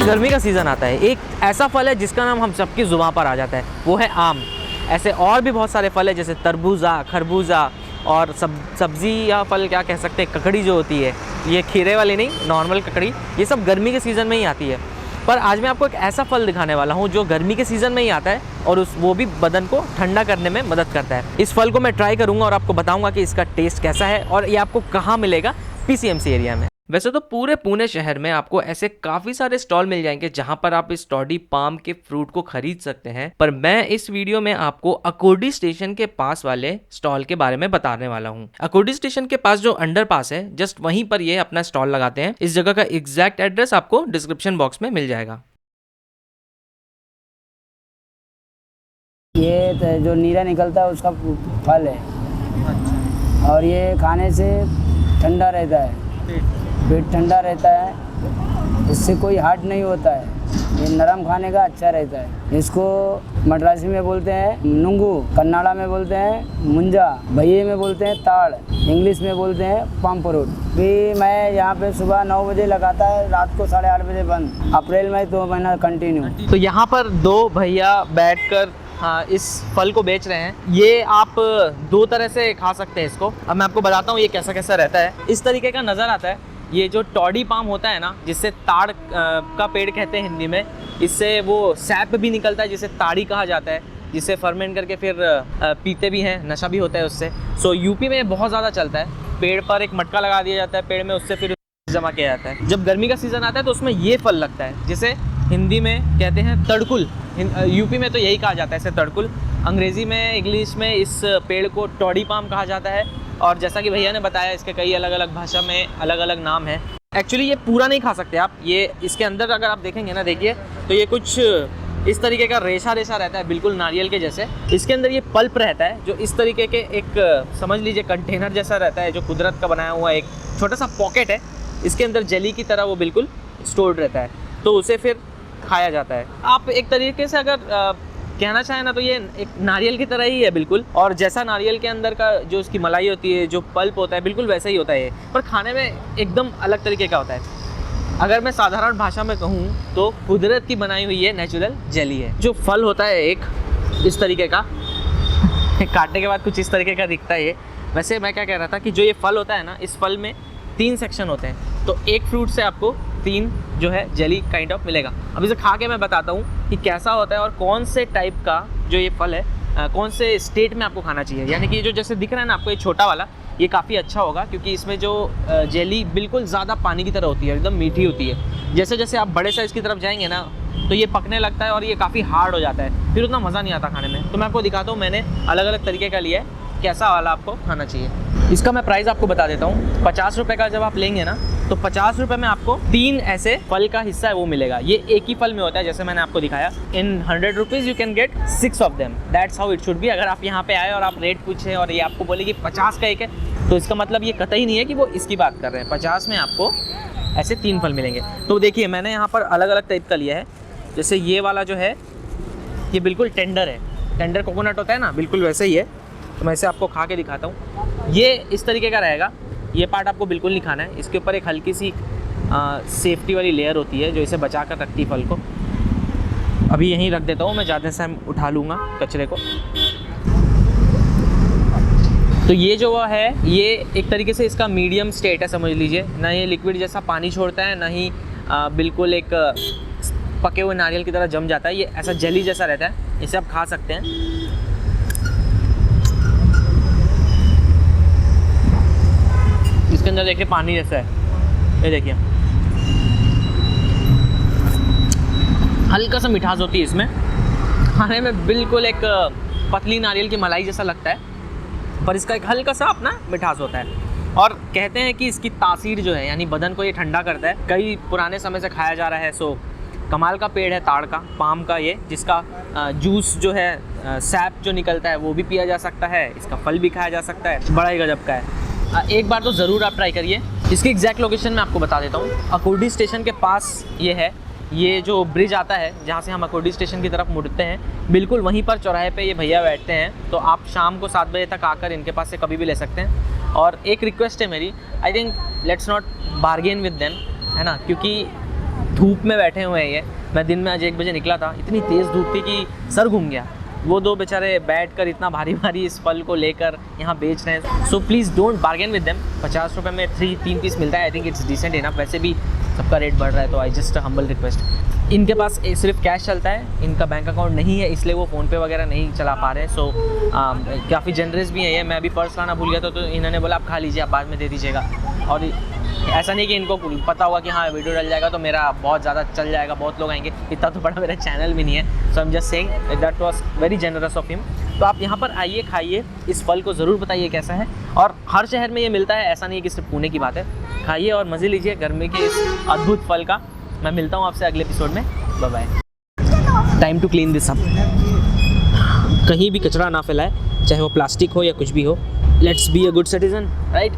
गर्मी का सीज़न आता है, एक ऐसा फल है जिसका नाम हम सबकी ज़ुबान पर आ जाता है, वो है आम। ऐसे और भी बहुत सारे फल है जैसे तरबूजा, खरबूजा और सब्ज़ी या फल क्या कह सकते हैं, ककड़ी जो होती है, ये खीरे वाली नहीं, नॉर्मल ककड़ी, ये सब गर्मी के सीज़न में ही आती है। पर आज मैं आपको एक ऐसा फल दिखाने वाला हूँ जो गर्मी के सीज़न में ही आता है और वो भी बदन को ठंडा करने में मदद करता है। इस फल को मैं ट्राई करूँगा और आपको बताऊँगा कि इसका टेस्ट कैसा है और ये आपको कहाँ मिलेगा, पीसीएमसी एरिया में। वैसे तो पूरे पुणे शहर में आपको ऐसे काफ़ी सारे स्टॉल मिल जाएंगे जहां पर आप इस टॉडी पाम के फ्रूट को खरीद सकते हैं, पर मैं इस वीडियो में आपको अकोडी स्टेशन के पास वाले स्टॉल के बारे में बताने वाला हूं। अकोडी स्टेशन के पास जो अंडरपास है, जस्ट वहीं पर ये अपना स्टॉल लगाते हैं। इस जगह का एग्जैक्ट एड्रेस आपको डिस्क्रिप्शन बॉक्स में मिल जाएगा। ये जो नीरा निकलता है उसका फल है। अच्छा। और ये खाने से ठंडा रहता है, पेट ठंडा रहता है, इससे कोई हार्ट नहीं होता है। ये नरम खाने का अच्छा रहता है। इसको मद्रासी में बोलते हैं नुंगू, कन्नाडा में बोलते हैं मुंजा, भैये में बोलते हैं ताड़, इंग्लिश में बोलते हैं पाम फ्रूट। भी मैं यहाँ पे सुबह 9 बजे लगाता है, रात को 8:30 बजे बंद। अप्रैल में 2 महीना कंटिन्यू। तो यहाँ पर 2 भैया बैठकर इस फल को बेच रहे हैं। ये आप 2 तरह से खा सकते हैं इसको। अब मैं आपको बताता हूँ ये कैसा कैसा रहता है। इस तरीके का नज़र आता है। ये जो टॉडी पाम होता है ना, जिससे ताड़ का पेड़ कहते हैं हिंदी में, इससे वो सैप भी निकलता है जिसे ताड़ी कहा जाता है, जिसे फर्मेंट करके फिर पीते भी हैं, नशा भी होता है उससे। सो यूपी में बहुत ज़्यादा चलता है। पेड़ पर एक मटका लगा दिया जाता है पेड़ में, उससे फिर जमा किया जाता है। जब गर्मी का सीज़न आता है तो उसमें ये फल लगता है, जिसे हिंदी में कहते हैं तड़कुल। यूपी में तो यही कहा जाता है इसे तड़कुल। अंग्रेज़ी में, इंग्लिश में इस पेड़ को टॉडी पाम कहा जाता है। और जैसा कि भैया ने बताया, इसके कई अलग अलग भाषा में अलग अलग नाम है। एक्चुअली ये पूरा नहीं खा सकते आप। ये इसके अंदर अगर आप देखेंगे ना, देखिए तो ये कुछ इस तरीके का रेशा रेशा रहता है, बिल्कुल नारियल के जैसे। इसके अंदर ये पल्प रहता है जो इस तरीके के एक समझ लीजिए कंटेनर जैसा रहता है, जो कुदरत का बनाया हुआ एक छोटा सा पॉकेट है। इसके अंदर जेली की तरह वो बिल्कुल स्टोर्ड रहता है, तो उसे फिर खाया जाता है। आप एक तरीके से अगर कहना चाहें ना तो ये एक नारियल की तरह ही है बिल्कुल। और जैसा नारियल के अंदर का जो उसकी मलाई होती है, जो पल्प होता है, बिल्कुल वैसा ही होता है, पर खाने में एकदम अलग तरीके का होता है। अगर मैं साधारण भाषा में कहूँ तो कुदरत की बनाई हुई है नेचुरल जेली है। जो फल होता है एक इस तरीके का, काटने के बाद कुछ इस तरीके का दिखता है ये। वैसे मैं क्या कह रहा था कि जो ये फल होता है ना, इस फल में 3 सेक्शन होते हैं, तो एक फ्रूट से आपको 3 जो है जेली काइंड ऑफ मिलेगा। अब इसे खा के मैं बताता हूँ कि कैसा होता है और कौन से टाइप का जो ये फल है, कौन से स्टेट में आपको खाना चाहिए। यानी कि जो जैसे दिख रहा है ना आपको, ये छोटा वाला, ये काफ़ी अच्छा होगा क्योंकि इसमें जो जेली बिल्कुल ज़्यादा पानी की तरह होती है, एकदम मीठी होती है। जैसे जैसे आप बड़े साइज़ की तरफ जाएंगे ना तो ये पकने लगता है और ये काफ़ी हार्ड हो जाता है, फिर उतना मज़ा नहीं आता खाने में। तो मैं आपको दिखाता हूँ, मैंने अलग अलग तरीके का लिया है, कैसा वाला आपको खाना चाहिए। इसका मैं प्राइस आपको बता देता हूँ। 50 रुपये का जब आप लेंगे ना तो 50 रुपये में आपको 3 ऐसे फल का हिस्सा है वो मिलेगा। ये एक ही फल में होता है, जैसे मैंने आपको दिखाया। इन 100 rupees you can get 6 of them. That's how it should be. अगर आप यहाँ पे आए और आप रेट पूछे और ये आपको बोले कि 50 का एक है, तो इसका मतलब ये कतई नहीं है कि वो इसकी बात कर रहे हैं। 50 में आपको ऐसे 3 फल मिलेंगे। तो देखिए मैंने यहाँ पर अलग अलग टाइप का लिया है। जैसे ये वाला जो है ये बिल्कुल टेंडर है, टेंडर कोकोनट होता है ना, बिल्कुल वैसे ही है। तो मैं इसे आपको खा के दिखाता हूँ। ये इस तरीके का रहेगा। ये पार्ट आपको बिल्कुल नहीं खाना है। इसके ऊपर एक हल्की सी सेफ्टी वाली लेयर होती है जो इसे बचा कर रखती है फल को। अभी यहीं रख देता हूँ मैं, ज़्यादा से उठा लूँगा कचरे को। तो ये जो है ये एक तरीके से इसका मीडियम स्टेट है, समझ लीजिए। ना ये लिक्विड जैसा पानी छोड़ता है, ना ही बिल्कुल एक पके हुए नारियल की तरह जम जाता है। ये ऐसा जेली जैसा रहता है, इसे आप खा सकते हैं। इसके अंदर देखिए पानी जैसा है, ये देखिए हल्का सा मिठास होती है इसमें। खाने में बिल्कुल एक पतली नारियल की मलाई जैसा लगता है, पर इसका एक हल्का सा अपना मिठास होता है। और कहते हैं कि इसकी तासीर जो है, यानी बदन को ये ठंडा करता है। कई पुराने समय से खाया जा रहा है। सो कमाल का पेड़ है ताड़ का, पाम का, ये जिसका जूस जो है, सैप जो निकलता है वो भी पिया जा सकता है। इसका फल भी खाया जा सकता है। बड़ा ही गजब का है। एक बार तो ज़रूर आप ट्राई करिए। इसकी एग्जैक्ट लोकेशन मैं आपको बता देता हूँ। अकोडी स्टेशन के पास ये है। ये जो ब्रिज आता है जहाँ से हम अकोडी स्टेशन की तरफ मुड़ते हैं, बिल्कुल वहीं पर चौराहे पे ये भैया बैठते हैं। तो आप शाम को 7 बजे तक आकर इनके पास से कभी भी ले सकते हैं। और एक रिक्वेस्ट है मेरी, I think let's not bargain with them, है ना, क्योंकि धूप में बैठे हुए हैं ये। मैं दिन में आज 1 बजे निकला था, इतनी तेज़ धूप थी कि सर घूम गया। वो दो बेचारे बैठकर इतना भारी भारी इस फल को लेकर यहाँ बेच रहे हैं। So please don't bargain with them. 50 रुपये में 3 पीस मिलता है। I think it's decent enough. वैसे भी सबका रेट बढ़ रहा है, तो आई जस्ट हम्बल रिक्वेस्ट। इनके पास सिर्फ कैश चलता है, इनका बैंक अकाउंट नहीं है, इसलिए वो फ़ोन पे वगैरह नहीं चला पा रहे। सो काफ़ी जनरस भी है ये। मैं अभी पर्स लाना भूल गया था, तो इन्होंने बोला आप खा लीजिए, आप बाद में दे दीजिएगा। और ऐसा नहीं कि इनको पता होगा कि हाँ वीडियो डल जाएगा तो मेरा बहुत ज़्यादा चल जाएगा, बहुत लोग आएंगे। इतना तो बड़ा मेरा चैनल भी नहीं है। So I am just saying that was very generous of him. तो आप यहाँ पर आइए, खाइए, इस फल को ज़रूर बताइए कैसा है। और हर शहर में ये मिलता है, ऐसा नहीं है कि सिर्फ पुणे की बात है। खाइए और मज़े लीजिए गर्मी के इस अद्भुत फल का। मैं मिलता हूँ आपसे अगले एपिसोड में। Bye bye. Time to clean this up. कहीं भी कचरा ना फैलाए, चाहे वो प्लास्टिक हो या कुछ भी हो। Let's be a good citizen, right?